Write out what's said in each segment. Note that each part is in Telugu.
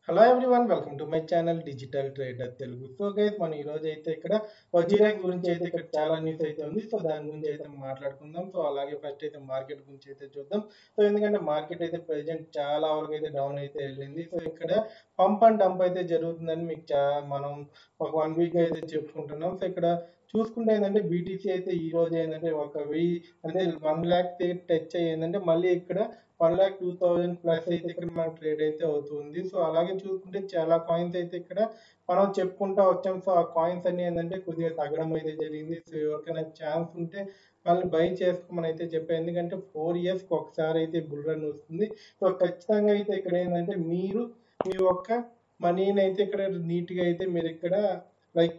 Hello everyone welcome to my channel digital trader Telugu. So guys మనం ఈ రోజు అయితే ఇక్కడ వజీరాక్స్ గురించి అయితే ఇక్కడ చాలా న్యూస్ అయితే ఉంది. సో దాని గురించి అయితే మాట్లాడుకుందాం. సో అలాగే ఫస్ట్ అయితే మార్కెట్ గురించి అయితే చూద్దాం. సో ఎందుకంటే మార్కెట్ అయితే ప్రెజెంట్ చాలా వరకు అయితే డౌన్ అయితే వెళ్ళింది. సో ఇక్కడ పంప్ అండ్ డంప్ అయితే జరుగుతుందని మీకు మనం ఒక 1 వీక్ అయితే చెప్పుకుంటున్నాం. సో ఇక్కడ చూసుకుంటే ఏంటంటే బీటీసీ అయితే ఈ రోజు ఏంటంటే ఒక 1000 అంటే 1 lakh టచ్ అయ్యిందంటే మళ్ళీ ఇక్కడ 1,02,000 ప్లస్ అయితే ఇక్కడ మనకు ట్రేడ్ అయితే అవుతుంది. సో అలాగే చూసుకుంటే చాలా కాయిన్స్ అయితే ఇక్కడ మనం చెప్పుకుంటా వచ్చాం. సో ఆ కాయిన్స్ అన్ని ఏంటంటే కొద్దిగా తగ్గడం అయితే జరిగింది. సో ఎవరికైనా ఛాన్స్ ఉంటే వాళ్ళు బై చేసుకోమని అయితే చెప్పారు. ఎందుకంటే 4 years ఒకసారి అయితే బుల్ రన్ వస్తుంది. సో ఖచ్చితంగా అయితే ఇక్కడ ఏంటంటే మీరు మీ యొక్క మనీని అయితే ఇక్కడ నీట్గా అయితే మీరు ఇక్కడ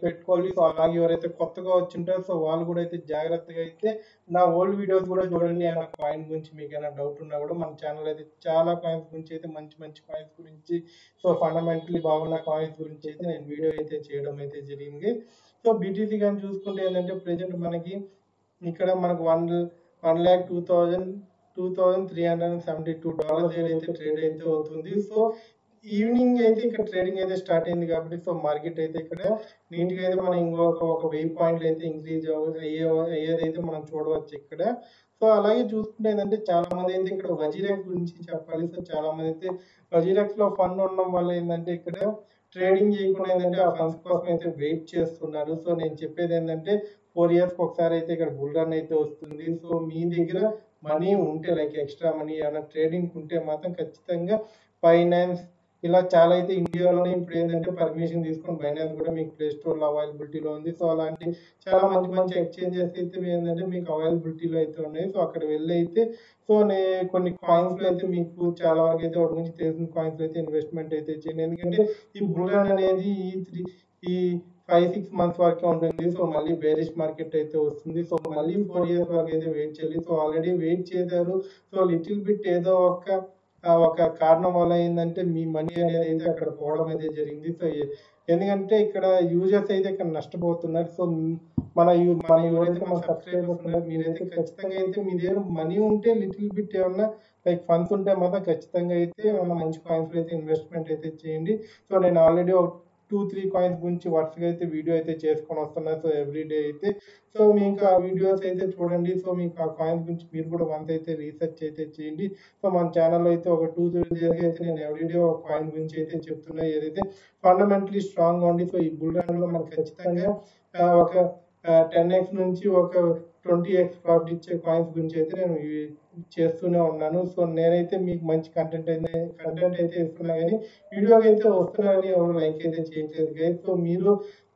పెట్టుకోవాలి. సో అలాగే ఎవరైతే కొత్తగా వచ్చింటారో సో వాళ్ళు కూడా అయితే జాగ్రత్తగా అయితే నా ఓల్డ్ వీడియోస్ కూడా చూడండి. ఏమైనా కాయిన్ గురించి మీకు ఏమైనా డౌట్ ఉన్నా కూడా మన ఛానల్ అయితే చాలా కాయిన్స్ గురించి అయితే మంచి మంచి కాయిన్స్ గురించి సో ఫండమెంటలీ బాగున్న కాయిన్స్ గురించి అయితే నేను వీడియో అయితే చేయడం అయితే జరిగింది. సో బీటీసీ కానీ చూసుకుంటే ఏంటంటే ప్రెజెంట్ మనకి ఇక్కడ మనకు 1,02,372 అయితే ట్రేడ్ అయితే అవుతుంది. సో ఈవినింగ్ అయితే ఇక్కడ ట్రేడింగ్ అయితే స్టార్ట్ అయింది కాబట్టి సో మార్కెట్ అయితే ఇక్కడ నీట్ గా అయితే మనం ఒక 1000 పాయింట్లు అయితే ఇంక్రీజ్ అయ్యేదైతే మనం చూడవచ్చు ఇక్కడ. సో అలాగే చూసుకుంటే ఏంటంటే చాలా మంది అయితే ఇక్కడ వజీరాక్స్ గురించి చెప్పాలి. సో చాలా మంది అయితే వజీరాక్స్ లో ఫండ్ ఉండడం వల్ల ఏంటంటే ఇక్కడ ట్రేడింగ్ చేయకుండా ఏంటంటే ఆ ఫండ్స్ కోసం అయితే వెయిట్ చేస్తున్నారు. సో నేను చెప్పేది ఏంటంటే 4 years ఒకసారి అయితే ఇక్కడ బుల్ రన్ అయితే వస్తుంది. సో మీ దగ్గర మనీ ఉంటే ఎక్స్ట్రా మనీ ఏమైనా ట్రేడింగ్ ఉంటే మాత్రం ఖచ్చితంగా ఫైనాన్స్ ఇలా చాలా అయితే ఇండియాలోనే ఇప్పుడు ఏంటంటే పర్మిషన్ తీసుకొని బైనాన్స్ కూడా మీకు ప్లే స్టోర్ లో అవైలబిలిటీలో ఉంది. సో అలాంటి చాలా మంచి మంచి ఎక్స్చేంజెస్ అయితే ఏంటంటే మీకు అవైలబిలిటీలో అయితే ఉన్నాయి. సో అక్కడ వెళ్ళి అయితే సో కొన్ని కాయిన్స్ అయితే మీకు చాలా వరకు అయితే వాటి గురించి తెలిసిన కాయిన్స్ అయితే ఇన్వెస్ట్మెంట్ అయితే చేయండి. ఎందుకంటే ఈ బుల్ రన్ అనేది ఈ 5-6 months వరకే ఉంటుంది. సో మళ్ళీ బేరిష్ మార్కెట్ అయితే వస్తుంది. సో మళ్ళీ 4 years వరకు అయితే వెయిట్ చేయాలి. సో ఆల్రెడీ వెయిట్ చేశారు. సో లిటిల్ బిట్ ఏదో ఒక కారణం వల్ల ఏంటంటే మీ మనీ అనేది అయితే అక్కడ పోవడం అయితే జరిగింది. సో ఎందుకంటే ఇక్కడ యూజర్స్ అయితే ఇక్కడ నష్టపోతున్నారు. సో మన ఎవరైతే మన సబ్స్క్రైబర్స్ ఉన్నారు మీరైతే ఖచ్చితంగా అయితే మీ దగ్గర మనీ ఉంటే లిటిల్ బిట్ ఏమన్నా ఫండ్స్ ఉంటే మాత్రం ఖచ్చితంగా అయితే ఏమన్నా మంచి కాయిన్స్ అయితే ఇన్వెస్ట్మెంట్ అయితే చేయండి. సో నేను ఆల్రెడీ ఒక 2-3 కాయిన్స్ గురించి వరుసగా అయితే వీడియో అయితే చేసుకొని వస్తున్నాను. సో ఎవ్రీడే అయితే సో మీకు ఆ వీడియోస్ అయితే చూడండి. సో మీకు ఆ కాయిన్స్ గురించి మీరు కూడా వన్స్ అయితే రీసెర్చ్ అయితే చేయండి. సో మన ఛానల్లో అయితే ఒక 2-3 డేస్ అయితే నేను ఎవ్రీడే ఒక కాయిన్ గురించి అయితే చెప్తున్నా ఏదైతే ఫండమెంటలీ స్ట్రాంగ్ గా ఉంది. సో ఈ బుల్ రన్ లో మనకు ఖచ్చితంగా ఒక 10x నుంచి ఒక 20x ప్రాఫిట్ ఇచ్చే కాయిన్స్ గురించి అయితే నేను చేస్తూనే ఉన్నాను. సో నేనైతే మీకు మంచి కంటెంట్ అయితే ఇస్తున్నా కానీ వీడియోకి అయితే వస్తున్నారని ఎవరు లైక్ అయితే చేయట్లేదు గైస్. సో మీరు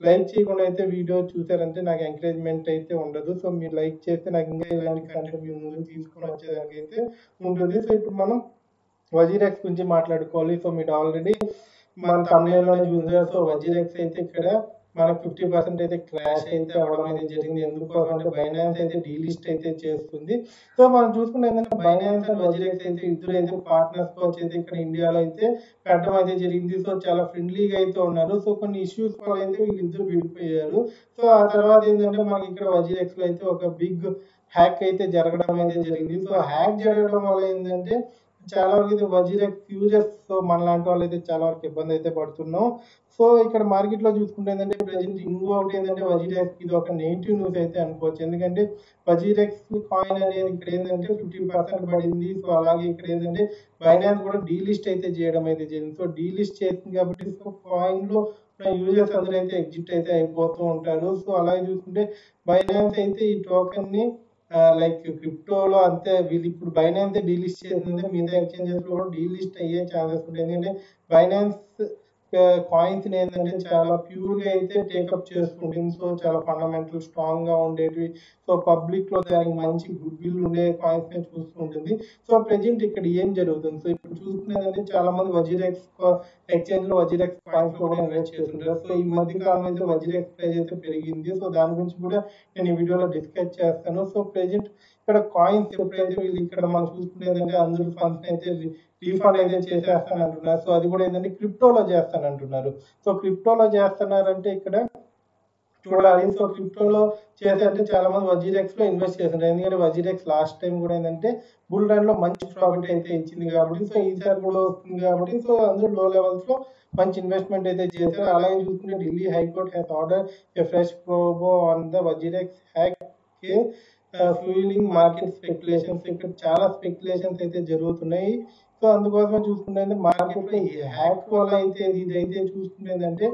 లైక్ చేయకుండా అయితే వీడియో చూసారంటే నాకు ఎంకరేజ్మెంట్ అయితే ఉండదు. సో మీరు లైక్ చేస్తే నాకు ఇంకా ఇలాంటి కంటెంట్ మీ ముందు తీసుకొని వచ్చేదానికి అయితే ఉంటుంది. సో ఇప్పుడు మనం వజీరాక్స్ గురించి మాట్లాడుకోవాలి. సో మీరు ఆల్రెడీ మన తమిళలో చూసారు. సో వజీరాక్స్ అయితే ఇక్కడ మనకు 50% అయితే క్రాష్ అయితే అవడం అయితే జరిగింది. ఎందుకోసం అంటే బైనాన్స్ అయితే డీలిస్ట్ అయితే చేస్తుంది. సో మనం చూసుకుంటే ఏంటంటే బైనాన్స్ అండ్ వజీరాక్స్ అయితే ఇద్దరు అయితే పార్ట్నర్స్ తో అయితే ఇక్కడ ఇండియాలో అయితే పెట్టడం అయితే జరిగింది. సో చాలా ఫ్రెండ్లీగా అయితే ఉన్నారు. సో కొన్ని ఇష్యూస్ వల్ల అయితే వీళ్ళిద్దరు విడిపోయారు. సో ఆ తర్వాత ఏంటంటే మనకి ఇక్కడ వజీరాక్స్ లో అయితే ఒక బిగ్ హ్యాక్ అయితే జరగడం అయితే జరిగింది. సో హ్యాక్ జరగడం వల్ల ఏంటంటే చాలా వరకు ఇది వజీరాక్స్ యూజర్స్ సో మనలాంటి వాళ్ళు అయితే చాలా వరకు ఇబ్బంది అయితే పడుతున్నాం. సో ఇక్కడ మార్కెట్ లో చూసుకుంటే ఏంటంటే ప్రజెంట్ ఇంకోటి ఏంటంటే వజీరాక్స్ ఇది ఒక నెగిటివ్ న్యూస్ అయితే అనుకోవచ్చు. ఎందుకంటే వజీరాక్స్ కాయిన్ అనేది ఇక్కడ ఏంటంటే 50% పడింది. సో అలాగే ఇక్కడ ఏంటంటే బైనాన్స్ కూడా డీలిస్ట్ అయితే చేయడం అయితే జరిగింది. సో డీలిస్ట్ చేసింది కాబట్టి సో కాయిన్ లో యూజర్స్ అందరూ అయితే ఎగ్జిట్ అయితే అయిపోతూ ఉంటారు. సో అలాగే చూసుకుంటే బైనాన్స్ అయితే ఈ టోకెన్ ని క్రిప్టోలో అంతే వీళ్ళు ఇప్పుడు బైనాన్స్ డీలిస్ట్ చేసింది. మిగతా ఎక్స్చేంజెస్ లో కూడా డీలిస్ట్ అయ్యే ఛాన్సెస్ ఉంటాయి. ఎందుకంటే బైనాన్స్ కాయిన్స్ ఏంటంటే చాలా ప్యూర్ గా అయితే టేకప్ చేసుకుంటుంది. సో చాలా ఫండమెంటల్ స్ట్రాంగ్ గా ఉండేవి. సో పబ్లిక్ లో దానికి మంచి గుడ్ విల్ ఉండే కాయిన్స్ ని చూసుకుంటుంది. సో ప్రెజెంట్ ఇక్కడ ఏం జరుగుతుంది? సో ఇప్పుడు చూసుకునేదంటే చాలా మంది వజీరాక్స్ ఎక్స్చేంజ్ లో వజీరాక్స్ కాయిన్స్ కూడా ఇన్వెస్ట్ చేస్తుంటారు. సో ఈ మధ్య కాలం అయితే వజీరాక్స్ ప్రైస్ అయితే పెరిగింది. సో దాని గురించి కూడా నేను ఈ వీడియోలో డిస్కస్ చేస్తాను. సో ప్రెజెంట్ ఇక్కడ కాయిన్స్ ఎప్పుడైతే వీళ్ళు ఇక్కడ మనం చూసుకునేదంటే అందరూ ఫండ్స్ అయితే రీఫండ్ అయితే చేసేస్తాను అంటున్నారు. సో అది కూడా ఏంటంటే క్రిప్టోలో చేస్తానంటున్నారు. సో క్రిప్టోలో చేస్తున్నారంటే ఇక్కడ చూడాలి. సో క్రిప్టోలో చేసే అంటే చాలా మంది వజీరెక్స్ లో ఇన్వెస్ట్ చేస్తుంటారు. ఎందుకంటే వజీరెక్స్ లాస్ట్ టైం కూడా ఏంటంటే బుల్ రన్ లో మంచి ప్రాఫిట్ అయితే ఇచ్చింది కాబట్టి, సో ఈసారి కూడా వస్తుంది కాబట్టి, సో అందరూ లో లెవెల్స్ లో మంచి ఇన్వెస్ట్మెంట్ అయితే చేశారు. అలాగే చూసుకుంటే Delhi high court has order a fresh probe on the WazirX hack case fuelling market speculations. ఇక్కడ చాలా స్పెక్యులేషన్స్ అయితే జరుగుతున్నాయి. సో అందుకోసం చూసుకుంటే మార్కెట్ లో ఈ హ్యాక్ వల్ల అయితే ఇదైతే చూసుకునేదంటే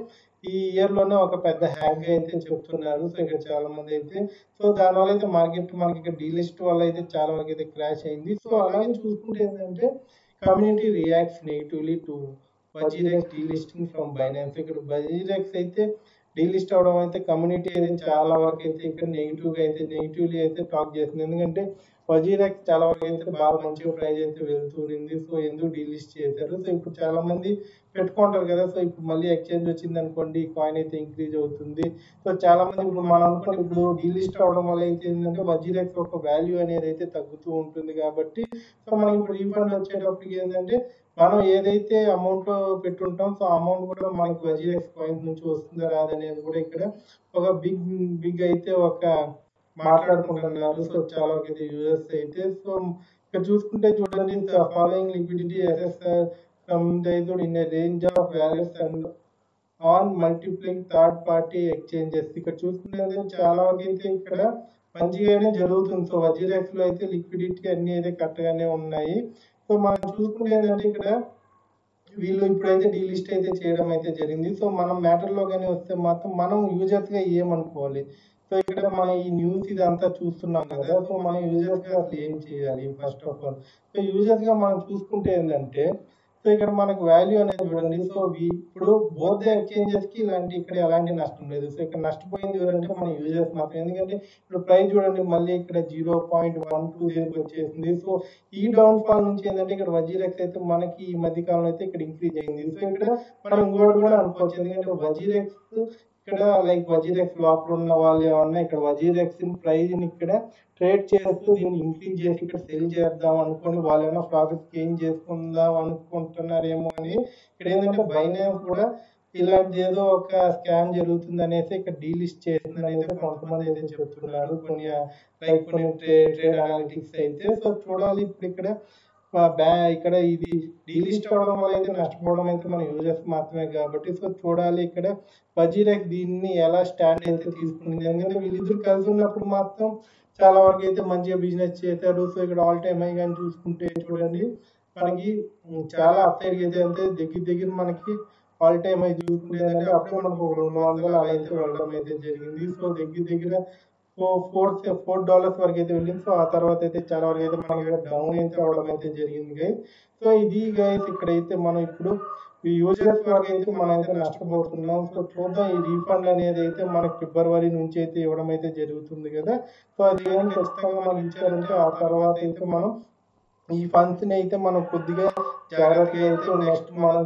ఈ ఇయర్ లోనే ఒక పెద్ద హ్యాక్ అయితే చెప్తున్నారు. సో ఇక్కడ చాలా మంది అయితే, సో దానివల్ల అయితే మార్కెట్ మనకి ఇక్కడ డీలిస్ట్ వల్ల అయితే చాలా వరకు అయితే క్రాష్ అయింది. సో అలాగే చూసుకుంటే ఏంటంటే community reacts negatively to WazirX delisting from Binance. ఇక్కడ వజీరెక్స్ అయితే డీలిస్ట్ అవడం అయితే కమ్యూనిటీ అయితే చాలా వరకు అయితే ఇక్కడ నెగిటివ్లీ అయితే టాక్ చేస్తుంది. ఎందుకంటే వజీరెక్స్ చాలా వరకు అయితే బాగా మంచిగా ప్రైస్ అయితే వెళ్తుంది. సో ఎందుకు డీలిస్ట్ చేశారు. సో ఇప్పుడు చాలా మంది పెట్టుకుంటారు కదా. సో ఇప్పుడు మళ్ళీ ఎక్స్చేంజ్ వచ్చింది అనుకోండి, కాయిన్ అయితే ఇంక్రీజ్ అవుతుంది. సో చాలా మంది ఇప్పుడు మనం అనుకోండి, ఇప్పుడు డీలిస్ట్ అవడం వల్ల అయితే ఏంటంటే వజీరెక్స్ ఒక వాల్యూ అనేది అయితే తగ్గుతూ ఉంటుంది కాబట్టి, సో మనకి ఇప్పుడు రీఫండ్ వచ్చేటప్పటికి ఏంటంటే మనం ఏదైతే అమౌంట్ పెట్టుంటాం, సో అమౌంట్ కూడా మనకి వజీరెక్స్ కాయిన్స్ నుంచి వస్తుందా రాదనేది కూడా ఇక్కడ ఒక బిగ్ అయితే ఒక మాట్లాడుకుంటున్నారు. సో చాలా వరకు అయితే యూజర్స్ అయితే, సో ఇక్కడ చూసుకుంటే చూడండి, following liquidity SSR in range of values and on multiplying third party exchanges. ఇక్కడ చూసుకుంటే చాలా వరకు అయితే ఇక్కడ మంచిగానే జరుగుతుంది. సో వజీరెక్స్ లో అయితే లిక్విడిటీ అన్ని అయితే కరెక్ట్ గానే ఉన్నాయి. సో మనం చూసుకుంటే ఏంటంటే ఇక్కడ వీళ్ళు ఇప్పుడైతే డీలిస్ట్ అయితే చేయడం అయితే జరిగింది. సో మనం మ్యాటర్ లో కానీ వస్తే మాత్రం మనం యూజర్స్ గా ఏమనుకోవాలి. సో ఇక్కడ మనం ఈ న్యూస్ ఇదంతా చూస్తున్నాం కదా. సో మనం యూజర్స్ గా అసలు ఏం చేయాలి first of all. So users గా మనం చూసుకుంటే ఏంటంటే, సో ఇక్కడ మనకు వాల్యూ అనేది చూడండి. సో ఇప్పుడు బోత్ ఎక్స్చేంజెస్ కి ఇలాంటి ఇక్కడ ఎలాంటి నష్టం లేదు. సో ఇక్కడ నష్టపోయింది ఎవరంటే మన యూజర్స్ మాత్రం. ఎందుకంటే ఇప్పుడు ప్రైస్ చూడండి, మళ్ళీ ఇక్కడ 0.120 వచ్చేసింది. సో ఈ డౌన్ ఫాల్ నుంచి ఏంటంటే ఇక్కడ వజీరెక్స్ అయితే మనకి ఈ మధ్య కాలంలో అయితే ఇక్కడ ఇంక్రీజ్ అయింది. సో ఇక్కడ మనం ఇంకోటి కూడా అనుకోవచ్చు. ఎందుకంటే వజీరెక్స్ ఇక్కడ లైక్ వజీరెక్స్ లోపల ఉన్న వాళ్ళు ఏమన్నా ఇక్కడ వజీరెక్స్ ప్రైజ్ ని ఇక్కడ ట్రేడ్ చేస్తూ దీన్ని ఇంక్రీజ్ చేసి ఇక్కడ సెల్ చేద్దాం అనుకుని వాళ్ళు ఏమైనా ప్రాఫిట్ గెయిన్ చేసుకుందాం అనుకుంటున్నారేమో అని ఇక్కడ ఏంటంటే బైనాన్స్ కూడా ఇలాంటి ఏదో ఒక స్కామ్ జరుగుతుంది అనేసి ఇక్కడ డీలిస్ట్ చేసిందని అయితే కొంతమంది అయితే చెప్తున్నారు. కొన్ని ట్రేడ్ అనాలిటిక్స్ అయితే. సో చూడాలి ఇప్పుడు ఇక్కడ ఇక్కడ ఇది డీలిస్ట్ అవడం వల్ల అయితే నష్టపోవడం అయితే మన యూజర్స్ మాత్రమే కాబట్టి, సో చూడాలి ఇక్కడ వజీరెక్స్ దీన్ని ఎలా స్టాండ్ అయితే తీసుకుంది. ఎందుకంటే వీళ్ళిద్దరు కలిసి ఉన్నప్పుడు మాత్రం చాలా వరకు అయితే మంచిగా బిజినెస్ చేశారు. సో ఇక్కడ ఆల్ టైమ్ హై కానీ చూసుకుంటే చూడండి, మనకి చాలా అప్సైడ్ అయితే అంటే దగ్గర మనకి ఆల్ టైమ్ హై చూసుకుంటే ఏంటంటే అప్పుడే మనకు $200 అలా అయితే వెళ్ళడం అయితే జరిగింది. సో దగ్గర $4 వరకు అయితే వెళ్ళింది. సో ఆ తర్వాత అయితే చాలా వరకు అయితే మనకి డౌన్ అయితే అవడం అయితే జరిగింది గైస్. సో ఇది గైస్ ఇక్కడైతే మనం ఇప్పుడు ఈ యూజర్స్ వరకు అయితే మనం అయితే నష్టపోతున్నాం. సో చూద్దాం, ఈ రీఫండ్ అనేది అయితే మనకి ఫిబ్రవరి నుంచి అయితే ఇవ్వడం అయితే జరుగుతుంది కదా. సో అది కానీ ఖచ్చితంగా మనం ఇచ్చారంటే ఆ తర్వాత అయితే మనం ఈ ఫండ్స్ ని అయితే మనం కొద్దిగా జాగ్రత్తగా అయితే నెక్స్ట్ మనం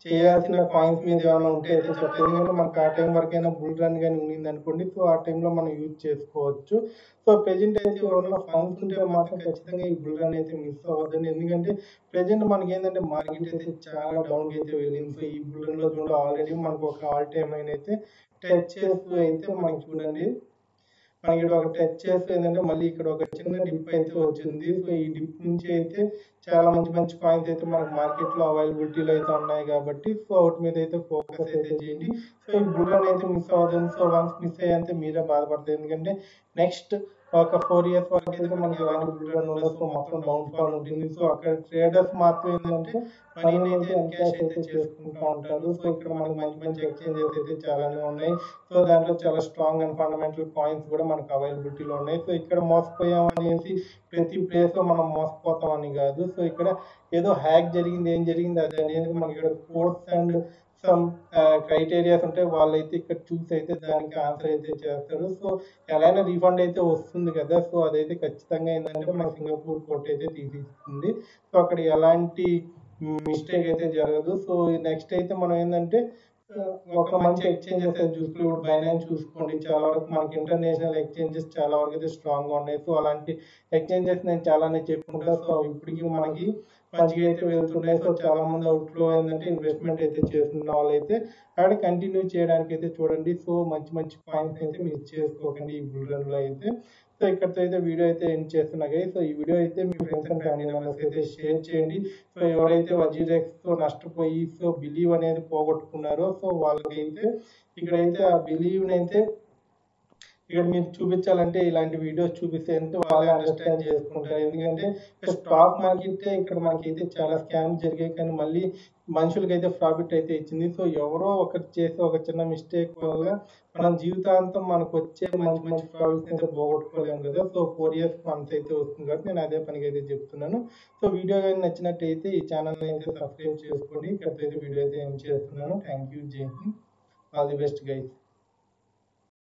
చేయాల్సిన కాయిన్స్ మీద ఏమైనా ఉంటే అయితే చెప్తాను. ఎందుకంటే మనకు ఆ టైం వరకైనా బుల్ రన్ కానీ ఉండింది అనుకోండి, సో ఆ టైంలో మనం యూజ్ చేసుకోవచ్చు. సో ప్రెజెంట్ అయితే ఎవరైనా ఫండ్స్ ఉంటే మాత్రం ఖచ్చితంగా ఈ బుల్ రన్ అయితే మిస్ అవ్వద్దండి. ఎందుకంటే ప్రెజెంట్ మనకి ఏంటంటే మార్కెట్ అయితే చాలా డౌన్ అయితే వెళ్ళింది. సో ఈ బుల్ రన్ లో చూడండి, ఆల్రెడీ మనకు ఒక ఆల్ టైమ్ అయితే టచ్ చేస్తూ అయితే మనకి చూడండి, మనకి ఇక్కడ ఒక టచ్ చేస్తే ఏంటంటే మళ్ళీ ఇక్కడ ఒక చిన్న డిప్ అయితే వచ్చింది. సో ఈ డిప్ నుంచి అయితే చాలా మంచి కాయిన్స్ అయితే మనకు మార్కెట్ లో అవైలబిలిటీలో అయితే ఉన్నాయి కాబట్టి, సో వాటి మీద అయితే ఫోకస్ అయితే చేయండి. సో ఈ బుల్ రన్ అయితే మిస్ అవ్వదండి. సో వన్స్ మిస్ అయ్యంతే మీరే బాధపడతారు. ఎందుకంటే నెక్స్ట్ ఒక 4 years వరకు అయితే మనకి ఎలాంటి బుల్ రన్ ఉండదు. సో మొత్తం డౌన్ ఫాల్ ఉంటుంది. సో అక్కడ ట్రేడర్స్ మాత్రం ఏంటంటే మనీని అయితే ఎన్కాష్ అయితే చేసుకుంటూ ఉంటారు. సో ఇక్కడ మనకి మంచి ఎక్స్చేంజెస్ అయితే చాలానే ఉన్నాయి. సో దాంట్లో చాలా స్ట్రాంగ్ అండ్ ఫండమెంటల్ కాయిన్స్ కూడా మనకు అవైలబిలిటీలో ఉన్నాయి. సో ఇక్కడ మోసపోయాం అనేసి ప్రతి ప్లేస్ లో మనం మోసపోతాం అని కాదు. సో ఇక్కడ ఏదో హ్యాక్ జరిగింది, ఏం జరిగింది అది అనేది మనకి ఇక్కడ కోర్స్ అండ్ సమ్ క్రైటీరియాస్ ఉంటాయి. వాళ్ళైతే ఇక్కడ చూసి అయితే దానికి ఆన్సర్ అయితే చేస్తారు. సో ఎలాగైనా రీఫండ్ అయితే వస్తుంది కదా. సో అదైతే ఖచ్చితంగా ఏంటంటే మన సింగపూర్ కోర్ట్ అయితే తీసిస్తుంది. సో అక్కడ ఎలాంటి మిస్టేక్ అయితే జరగదు. సో నెక్స్ట్ అయితే మనం ఏంటంటే ఒక మంచి ఎక్స్చేంజెస్ చూసుకుని ఇప్పుడు బైనాన్స్ చూసుకోండి, చాలా వరకు మనకి ఇంటర్నేషనల్ ఎక్స్చేంజెస్ చాలా వరకు అయితే స్ట్రాంగ్గా ఉన్నాయి. సో అలాంటి ఎక్స్చేంజెస్ నేను చాలానే చెప్పుకుంటా. సో ఇప్పటికి మనకి మంచిగా అయితే వెళ్తున్నాయి. సో చాలా మంది అవుట్లో ఏంటంటే ఇన్వెస్ట్మెంట్ అయితే చేస్తున్న వాళ్ళు అయితే అక్కడ కంటిన్యూ చేయడానికి అయితే చూడండి. సో మంచి మంచి పాయింట్స్ అయితే మిస్ చేసుకోకండి ఈ బుల్ రన్లో అయితే. సో ఇక్కడితో అయితే వీడియో అయితే ఎండ్ చేస్తున్నా గైస్. సో ఈ వీడియో అయితే మీ ఫ్రెండ్స్ అండ్ ఫ్యామిలీ మెంబర్స్ అయితే షేర్ చేయండి. సో ఎవరైతే వజీరెక్స్తో నష్టపోయి సో బిలీవ్ అనేది పోగొట్టుకున్నారో సో వాళ్ళకైతే ఇక్కడైతే ఆ బిలీవ్ని అయితే ఇక్కడ మీరు చూపించాలంటే ఇలాంటి వీడియోస్ చూపిస్తే ఎంతో వాళ్ళే అండర్స్టాండ్ చేసుకుంటారు. ఎందుకంటే స్టాక్ మార్కెట్ ఇక్కడ మనకైతే చాలా స్కామ్ జరిగాయి, కానీ మళ్ళీ మనుషులకైతే ప్రాఫిట్ అయితే ఇచ్చింది. సో ఎవరో ఒకటి చేసి ఒక చిన్న మిస్టేక్ వల్ల మనం జీవితాంతం మనకు వచ్చే మంచి మంచి ప్రాఫిట్స్ అయితే పోగొట్టుకోలేము కదా. సో 4 years వన్స్ అయితే వస్తుంది కాబట్టి నేను అదే పనికి అయితే చెప్తున్నాను. సో వీడియో కానీ నచ్చినట్టయితే ఈ ఛానల్ అయితే సబ్స్క్రైబ్ చేసుకోండి. ఇక్కడైతే వీడియో అయితే ఏం చేస్తున్నాను. థ్యాంక్ యూ, జై Hind, all the best guys.